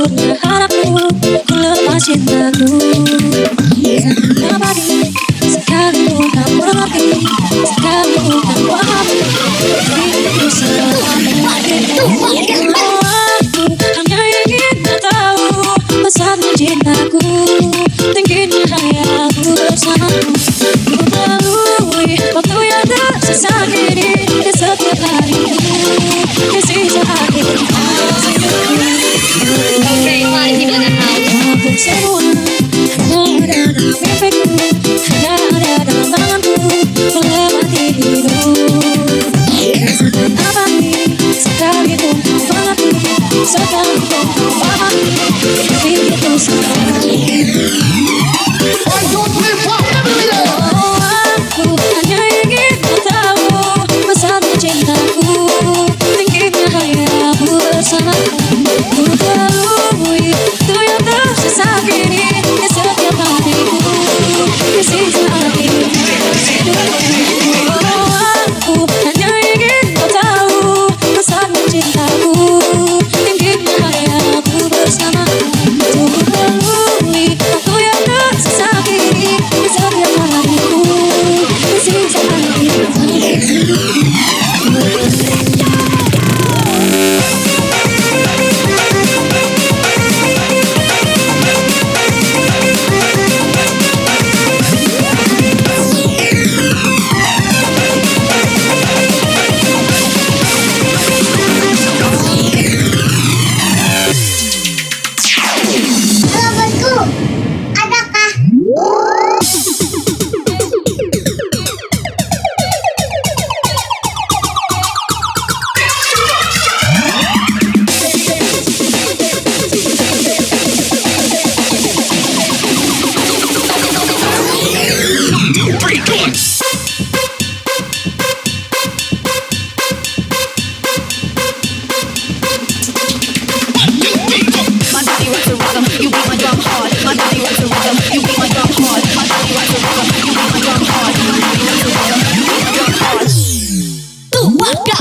hancurnya harapku, ku lepas cintaku. Nobody, sekalipun tak mengerti, sekalipun tak paham, diriku selalu diriku. Aku hanya ingin kau tahu besarnya cintaku, tingginya hayaku bersamamu. Ku lalui waktu yang tersisa kini di setiap hariku, di sisa akhir Okay, party people in the house. aku semua hanya ada dalam mimpiku, hanya ada dalam tanganku, melewati hidup. Abadi, sekalipun kau mengerti, sekalipun kau paham, diriku selalu. Aku hanya ingin kau tahu besarnya cintaku, tingginya hayaku bersamamu. Ku lalui waktu yang tersisa kini di setiap hatiku, di sisa akhir hidupku. Aku hanya ingin kau tahu besarnya cintaku, tingginya hayaku bersamamu. Ku lalui waktu yang tersisa kini di setiap hatiku, di sisa akhir hidupku. Sahabatku, adakah? My body rocks the rhythm, you beat my drum hard. My body rocks the rhythm, you beat my drum hard. My body rocks the rhythm, you beat my drum hard. My body rocks the rhythm, you beat my drum hard. Tú, waka.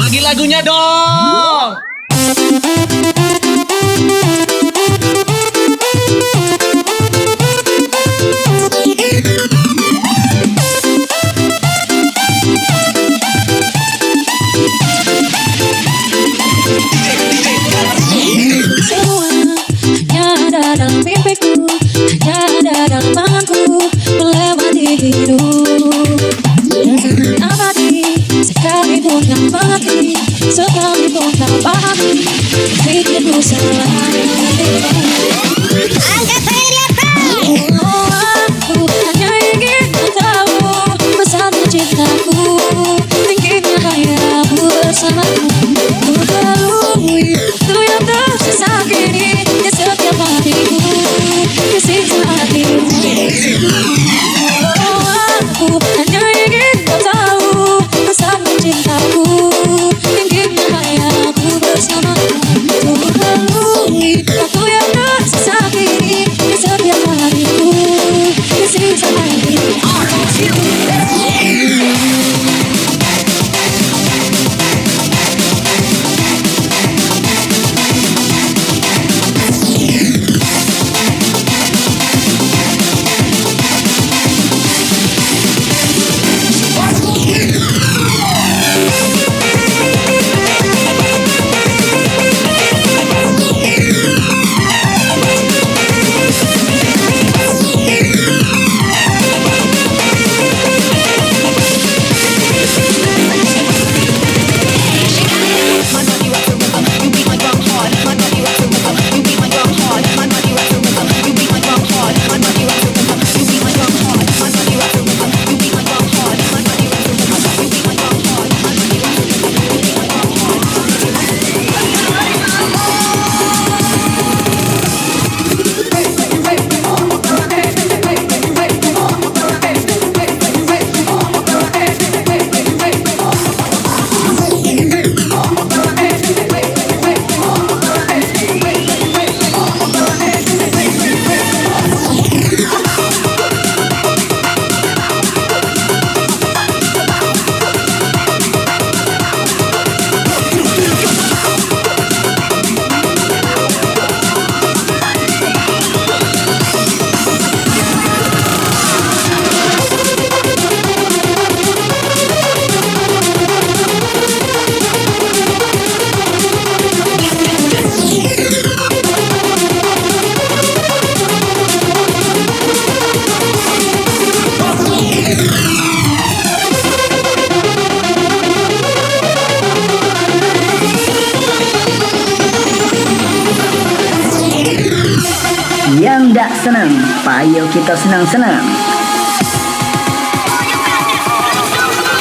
Lagi lagunya dong. Semua hanya ada dalam mimpiku, hanya ada dalam tanganku, melewati hidup. Abadi, sekalipun kau mengerti, sekalipun kau pahami, hidupku selalu Angkat tangan di atas. aku hanya ingin kau tahu besarnya cintaku, tingginya hayaku bersamamu. Ku lalui waktu yang tersisa kini di setiap hatiku, di sisa akhir hidupku. Aku Ayo kita senang-senang.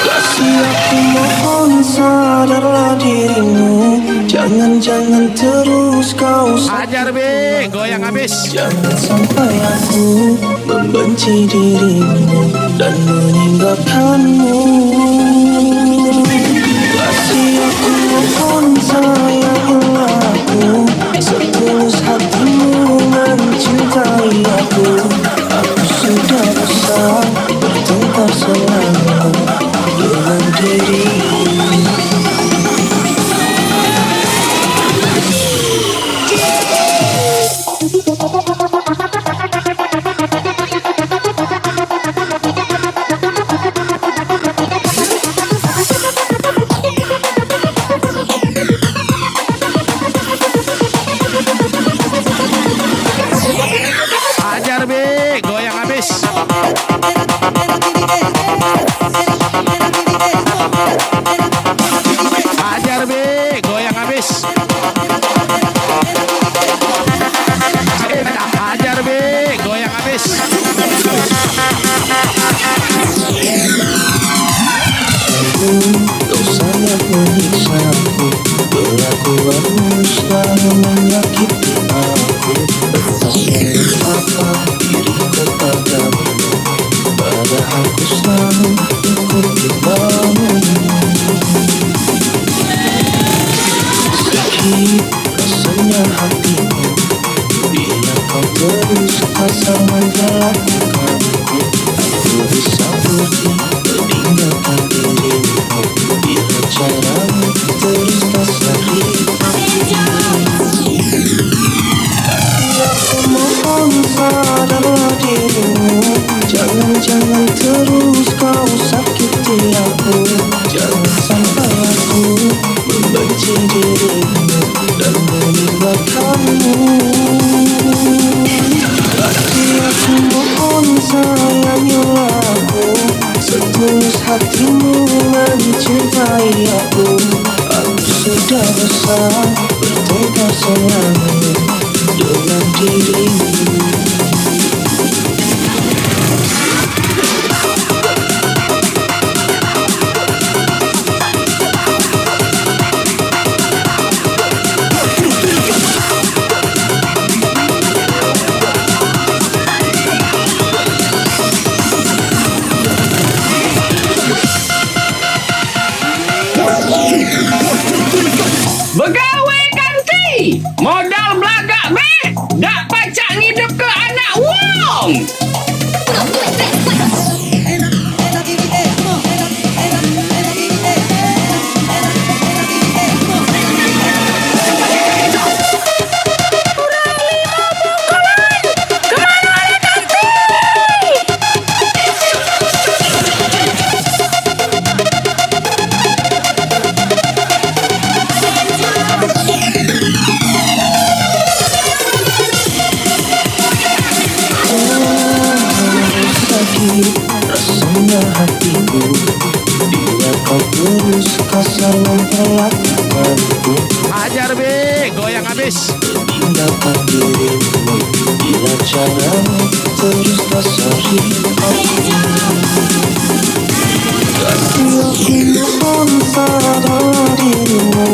Kasih aku mohon sadarlah dirimu. Jangan terus kau Ajar be, goyang habis. Jangan sampai aku membenci dirimu dan meninggalkanmu. Kasih aku mohon sayangilah aku. Setulus hatimu mencintai aku. Aku sudah besar bertengkar selalu dengan dirimu. Ajar be, goyang habis. Ajar be, goyang habis. Ajar be, goyang habis. Dosanya menyiksaku, kelakuanmu selalu menyakiti aku. Apa diriku padamu, padahal ku selalu ikuti maumu. Sakit rasanya hatiku bila kau terus kasar memperlakukanku. Aku bisa pergi meninggalkan dirimu bila caramu terus kasari. Aku mohon sadarlah dirimu. Jangan terus kau sakiti aku. Jangan sampai aku membenci dirimu dan meninggalkanmu. Aku mohon sayangilah aku. Setulus hatimu mencintai aku. Aku sudah besar bertengkar selalu dengan dirimu. Begawe ganti, modal belagak be, dak pacak ngidup ke anak wong. Rasanya hatiku bila kau terus kasar memperlakukanku. Ajar be, goyang habis. Meninggalkan dirimu bila caramu terus kasari aku. Kasih aku mohon sadarlah dirimu.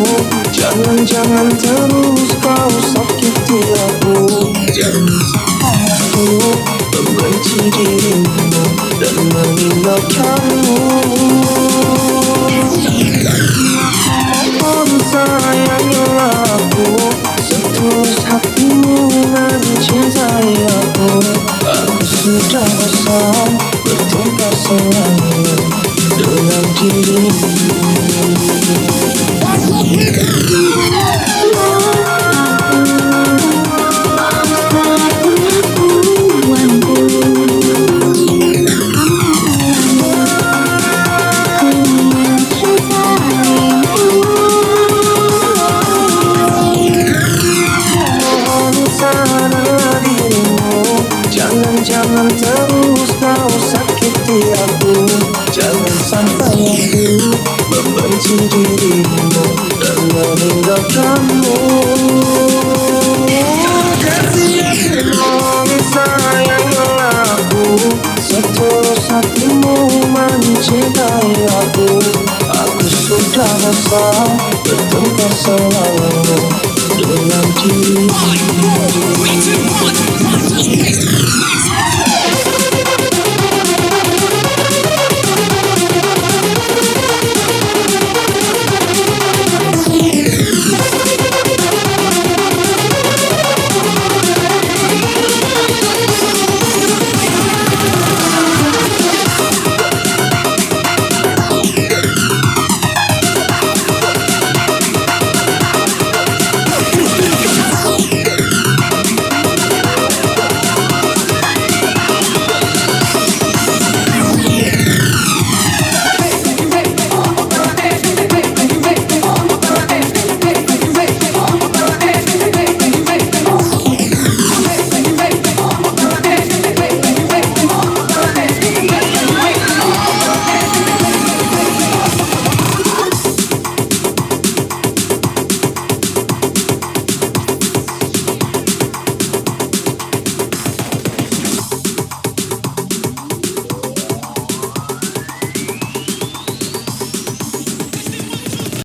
Jangan terus kau sakiti aku. Jangan sampai aku membenci dirimu dan meninggalkanmu. Mohon sayangilah aku. Setulus hatimu mencintai aku. Aku sudah besar bertengkar selalu dengan dirimu. Jangan terus kau sakiti aku. Jangan sampai aku membenci dirimu dan meninggalkanmu. Kasih aku mohon sayangilah hatimu mencintai aku sudah bosan bertengkar selalu dengan diri.